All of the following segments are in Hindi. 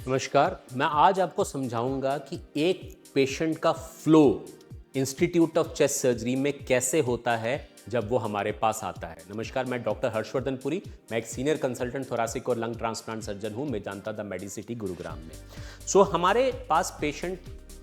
नमस्कार। मैं आज आपको समझाऊंगा कि एक पेशेंट का flow institute of chest surgery में कैसे होता है जब वो हमारे पास आता है। नमस्कार, मैं डॉक्टर हर्षवर्धन पुरी। मैं एक सीनियर कंसल्टेंट थोरासिक और लंग ट्रांसप्लांट सर्जन हूँ मेदांता द मेडिसिटी गुरुग्राम में। हमारे पास पेशेंट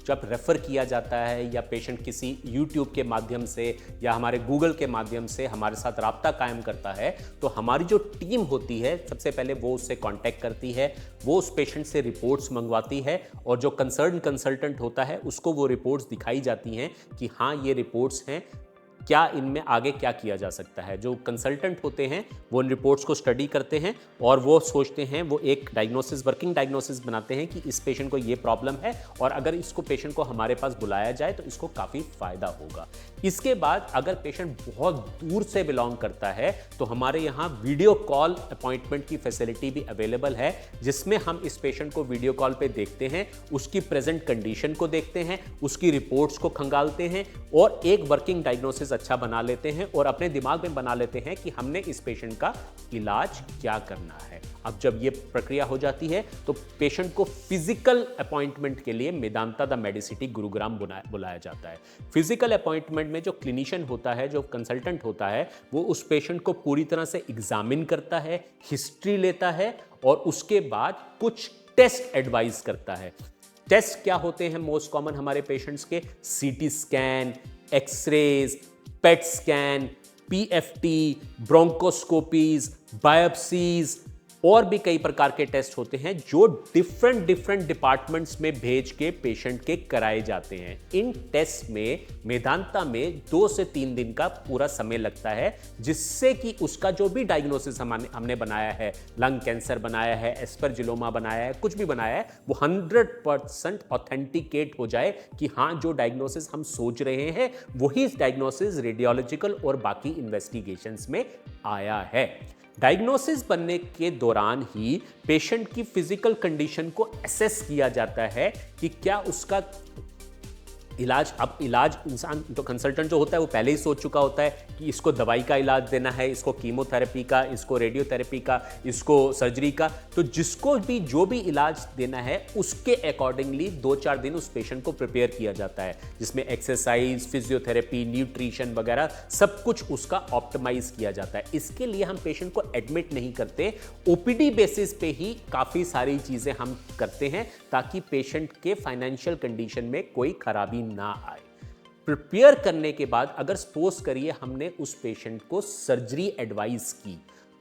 जब रेफ़र किया जाता है या पेशेंट किसी यूट्यूब के माध्यम से या हमारे गूगल के माध्यम से हमारे साथ राब्ता कायम करता है, तो हमारी जो टीम होती है सबसे पहले वो उससे कांटेक्ट करती है, वो उस पेशेंट से रिपोर्ट्स मंगवाती है और जो कंसर्न कंसल्टेंट होता है उसको वो रिपोर्ट्स दिखाई जाती हैं कि हाँ ये रिपोर्ट्स हैं, क्या इनमें आगे क्या किया जा सकता है। जो कंसल्टेंट होते हैं वो उन रिपोर्ट्स को स्टडी करते हैं और वो सोचते हैं, वो एक डायग्नोसिस, वर्किंग डायग्नोसिस बनाते हैं कि इस पेशेंट को ये प्रॉब्लम है और अगर इसको पेशेंट को हमारे पास बुलाया जाए तो इसको काफ़ी फ़ायदा होगा। इसके बाद अगर पेशेंट बहुत दूर से बिलोंग करता है तो हमारे यहाँ वीडियो कॉल अपॉइंटमेंट की फैसिलिटी भी अवेलेबल है, जिसमें हम इस पेशेंट को वीडियो कॉल पे देखते हैं, उसकी प्रेजेंट कंडीशन को देखते हैं, उसकी रिपोर्ट्स को खंगालते हैं और एक वर्किंग डायग्नोसिस अच्छा बना लेते हैं और अपने दिमाग में बना लेते हैं कि हमने इस पेशेंट का इलाज क्या करना है। अब जब ये प्रक्रिया हो जाती है तो पेशेंट को फिजिकल अपॉइंटमेंट के लिए मेदांता द मेडिसिटी गुरुग्राम बुलाया जाता है। फिजिकल अपॉइंटमेंट में जो क्लिनिशियन होता है, जो कंसल्टेंट होता है, वो उस पेशेंट को पूरी तरह से एग्जामिन करता है, हिस्ट्री लेता है और उसके बाद कुछ टेस्ट एडवाइस करता है। टेस्ट क्या होते हैं मोस्ट कॉमन हमारे पेशेंट्स के? CT scan, X-rays, PET scan, PFT, bronchoscopies, biopsies और भी कई प्रकार के टेस्ट होते हैं जो डिफरेंट डिपार्टमेंट्स में भेज के पेशेंट के कराए जाते हैं। इन टेस्ट में मेदांता में 2 से 3 दिन का पूरा समय लगता है, जिससे कि उसका जो भी डायग्नोसिस हमने बनाया है, लंग कैंसर बनाया है, एस्परजिलोमा बनाया है, कुछ भी बनाया है, वो 100% ऑथेंटिकेट हो जाए कि हाँ जो डायग्नोसिस हम सोच रहे हैं वही डायग्नोसिस रेडियोलॉजिकल और बाकी इन्वेस्टिगेशंस में आया है। डायग्नोसिस बनने के दौरान ही पेशेंट की फिजिकल कंडीशन को एसेस किया जाता है कि क्या उसका इलाज, अब इलाज इंसान जो कंसल्टेंट जो होता है वो पहले ही सोच चुका होता है कि इसको दवाई का इलाज देना है, इसको कीमोथेरेपी का, इसको रेडियोथेरेपी का, इसको सर्जरी का। तो जिसको भी जो भी इलाज देना है उसके अकॉर्डिंगली 2-4 दिन उस पेशेंट को प्रिपेयर किया जाता है, जिसमें एक्सरसाइज, फिजियोथेरेपी, न्यूट्रिशन वगैरह सब कुछ उसका ऑप्टिमाइज किया जाता है। इसके लिए हम पेशेंट को एडमिट नहीं करते, ओपीडी बेसिस पे ही काफ़ी सारी चीज़ें हम करते हैं ताकि पेशेंट के फाइनेंशियल कंडीशन में कोई खराबी ना आए। प्रिपेयर करने के बाद अगर सपोज करिए हमने उस पेशेंट को सर्जरी एडवाइस की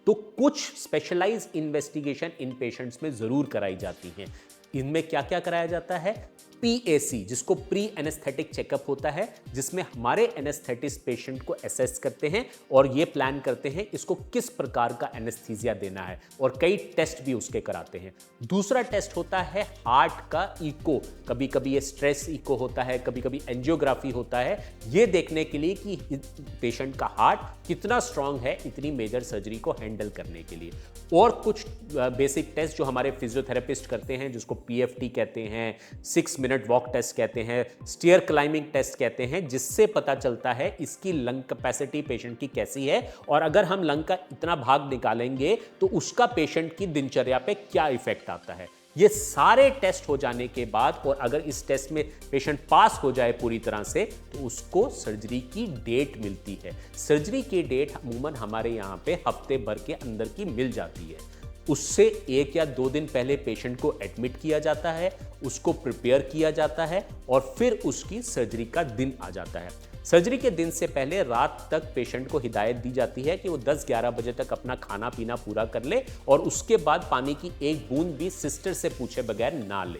तो कुछ स्पेशलाइज इन्वेस्टिगेशन इन पेशेंट्स में जरूर कराई जाती हैं। इनमें क्या क्या कराया जाता है? पीएसी, जिसको प्री एनेस्थेटिक चेकअप होता है, जिसमें हमारे एनेस्थेटिस्ट पेशेंट को असेस करते हैं और ये प्लान करते हैं इसको किस प्रकार का एनेस्थीसिया देना है और कई टेस्ट भी उसके कराते हैं। दूसरा टेस्ट होता है हार्ट का इको। कभी कभी ये स्ट्रेस इको होता है, कभी कभी एंजियोग्राफी होता है, ये देखने के लिए कि पेशेंट का हार्ट कितना स्ट्रांग है इतनी मेजर सर्जरी को हैंडल करने के लिए। और कुछ बेसिक टेस्ट जो हमारे फिजियोथेरेपिस्ट करते हैं, जिसको पीएफटी कहते हैं, 6 मिनट वॉक टेस्ट कहते हैं, स्टेयर क्लाइंबिंग टेस्ट कहते हैं, जिससे पता चलता है इसकी लंग कैपेसिटी पेशेंट की कैसी है और अगर हम लंग का इतना भाग निकालेंगे तो उसका पेशेंट की दिनचर्या पे क्या इफेक्ट आता है। ये सारे टेस्ट हो जाने के बाद और अगर इस टेस्ट में पेशेंट पास हो जाए पूरी तरह से तो उसको सर्जरी की डेट मिलती है। सर्जरी की डेट अमूमन हमारे यहाँ पे हफ्ते भर के अंदर की मिल जाती है। उससे 1 या 2 दिन पहले पेशेंट को एडमिट किया जाता है, उसको प्रिपेयर किया जाता है और फिर उसकी सर्जरी का दिन आ जाता है। सर्जरी के दिन से पहले रात तक पेशेंट को हिदायत दी जाती है कि वो 10-11 बजे तक अपना खाना पीना पूरा कर ले और उसके बाद पानी की एक बूंद भी सिस्टर से पूछे बगैर ना ले।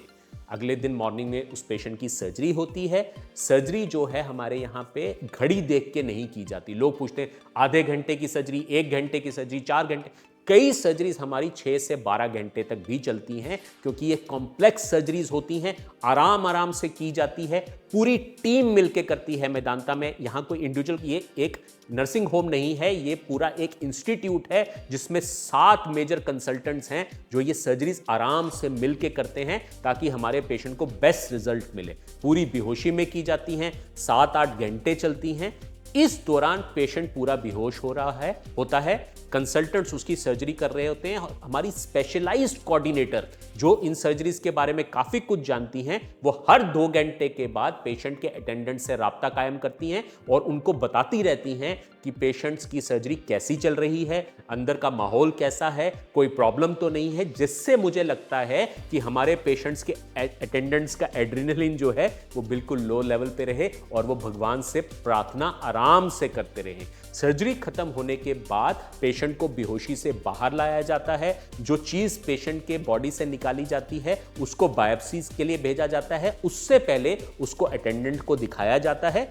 अगले दिन मॉर्निंग में उस पेशेंट की सर्जरी होती है। सर्जरी जो है हमारे यहाँ पे घड़ी देख के नहीं की जाती। लोग पूछते हैं आधे घंटे की सर्जरी, 1 घंटे की सर्जरी, 4 घंटे, कई सर्जरीज हमारी 6 से 12 घंटे तक भी चलती हैं क्योंकि ये कॉम्प्लेक्स सर्जरीज होती हैं, आराम से की जाती है, पूरी टीम मिलके करती है मेदांता में। यहाँ कोई इंडिविजुअल, ये एक नर्सिंग होम नहीं है, ये पूरा एक इंस्टीट्यूट है जिसमें 7 मेजर कंसल्टेंट्स हैं जो ये सर्जरीज आराम से मिलके करते हैं ताकि हमारे पेशेंट को बेस्ट रिजल्ट मिले। पूरी बेहोशी में की जाती हैं, 7-8 घंटे चलती हैं। इस दौरान पेशेंट पूरा बेहोश होता है, कंसल्टेंट्स उसकी सर्जरी कर रहे होते हैं और हमारी स्पेशलाइज्ड कोऑर्डिनेटर जो इन सर्जरीज के बारे में काफी कुछ जानती हैं, वो हर 2 घंटे के बाद पेशेंट के अटेंडेंट से राब्ता कायम करती हैं और उनको बताती रहती हैं कि पेशेंट्स की सर्जरी कैसी चल रही है, अंदर का माहौल कैसा है, कोई प्रॉब्लम तो नहीं है, जिससे मुझे लगता है कि हमारे पेशेंट्स के अटेंडेंट्स का एड्रेनलिन जो है वो बिल्कुल लो लेवल पे रहे और वो भगवान से प्रार्थना आराम से करते रहे। सर्जरी खत्म होने के बाद पेशेंट को बेहोशी से बाहर लाया जाता है। जो चीज पेशेंट के बॉडी से निकाली जाती है उसको बायोप्सीज के लिए भेजा जाता है। उससे पहले उसको अटेंडेंट को दिखाया जाता है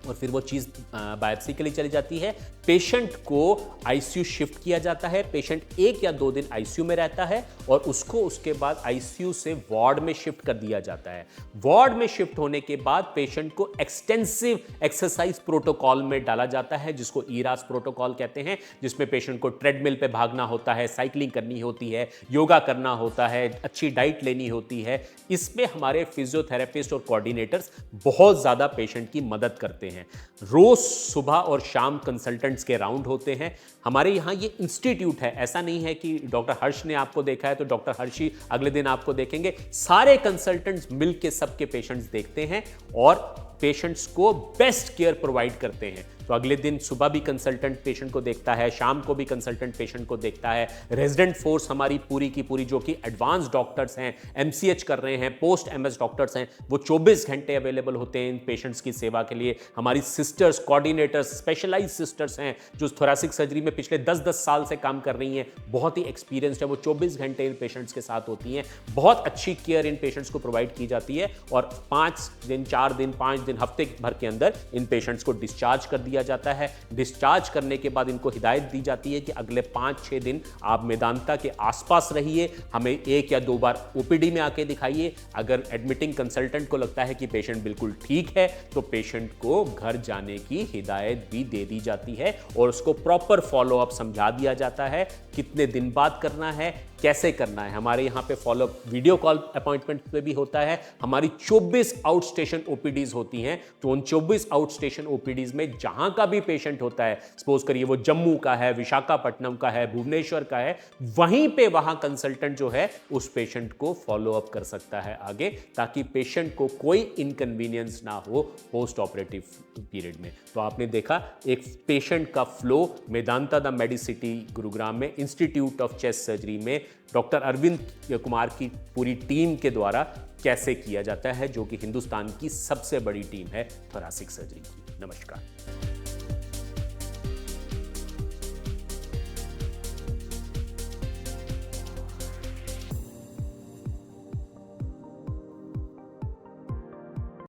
और फिर वो चीज़ बायोप्सी के लिए चली जाती है। पेशेंट को आईसीयू शिफ्ट किया जाता है। पेशेंट 1 या 2 दिन आईसीयू में रहता है और उसको उसके बाद आईसीयू से वार्ड में शिफ्ट कर दिया जाता है। वार्ड में शिफ्ट होने के बाद पेशेंट को एक्सटेंसिव एक्सरसाइज प्रोटोकॉल में डाला जाता है, जिसको ईरास प्रोटोकॉल कहते हैं, जिसमें पेशेंट को ट्रेडमिल पे भागना होता है, साइकिलिंग करनी होती है, योगा करना होता है, अच्छी डाइट लेनी होती है। इसमें हमारे फिजियोथेरेपिस्ट और कोऑर्डिनेटर्स बहुत ज़्यादा पेशेंट की मदद करते हैं। रोज सुबह और शाम कंसल्टेंट्स के राउंड होते हैं। हमारे यहाँ ये इंस्टीट्यूट है, ऐसा नहीं है कि डॉक्टर हर्ष ने आपको देखा है तो डॉक्टर हर्ष ही अगले दिन आपको देखेंगे। सारे कंसल्टेंट्स मिलकर सबके पेशेंट्स देखते हैं और पेशेंट्स को बेस्ट केयर प्रोवाइड करते हैं। तो अगले दिन सुबह भी कंसल्टेंट पेशेंट को देखता है, शाम को भी कंसल्टेंट पेशेंट को देखता है। रेजिडेंट फोर्स हमारी पूरी की पूरी जो कि एडवांस डॉक्टर्स हैं, एमसीएच कर रहे हैं, पोस्ट एमएस डॉक्टर्स हैं, वो 24 घंटे अवेलेबल होते हैं इन पेशेंट्स की सेवा के लिए। हमारी सिस्टर्स, कोऑर्डिनेटर्स, स्पेशलाइज्ड सिस्टर्स हैं जो थोरेसिक सर्जरी में पिछले 10-10 साल से काम कर रही हैं, बहुत ही एक्सपीरियंस्ड है। वो 24 घंटे इन पेशेंट्स के साथ होती हैं। बहुत अच्छी केयर इन पेशेंट्स को प्रोवाइड की जाती है और 5 दिन, 4 दिन, 5 दिन, हफ्ते भर के अंदर इन पेशेंट्स को डिस्चार्ज कर दिया जाता है। डिस्चार्ज करने के बाद इनको हिदायत दी जाती है कि अगले 5-6 दिन आप मेदांता के आसपास रहिए, हमें 1 या 2 बार ओपीडी में आके दिखाइए। अगर एडमिटिंग कंसल्टेंट को लगता है कि पेशेंट बिल्कुल ठीक है तो पेशेंट को घर जाने की हिदायत भी दे दी जाती है और उसको प्रॉपर फॉलोअप समझा दिया जाता है, कितने दिन बाद करना है, कैसे करना है। हमारे यहाँ पे फॉलोअप वीडियो कॉल अपॉइंटमेंट पे भी होता है। हमारी 24 आउट स्टेशन ओपीडीज होती हैं, तो उन 24 आउट स्टेशन ओपीडीज में जहां का भी पेशेंट होता है, सपोज करिए वो जम्मू का है, विशाखापट्टनम का है, भुवनेश्वर का है, वहीं पे वहां कंसल्टेंट जो है उस पेशेंट को फॉलोअप कर सकता है आगे, ताकि पेशेंट को कोई इनकन्वीनियंस ना हो पोस्ट ऑपरेटिव पीरियड में। तो आपने देखा एक पेशेंट का flow Medanta the Medicity Gurugram में इंस्टीट्यूट ऑफ चेस्ट सर्जरी में डॉक्टर अरविंद कुमार की पूरी टीम के द्वारा कैसे किया जाता है, जो कि हिंदुस्तान की सबसे बड़ी टीम है थोरेसिक सर्जरी की। नमस्कार।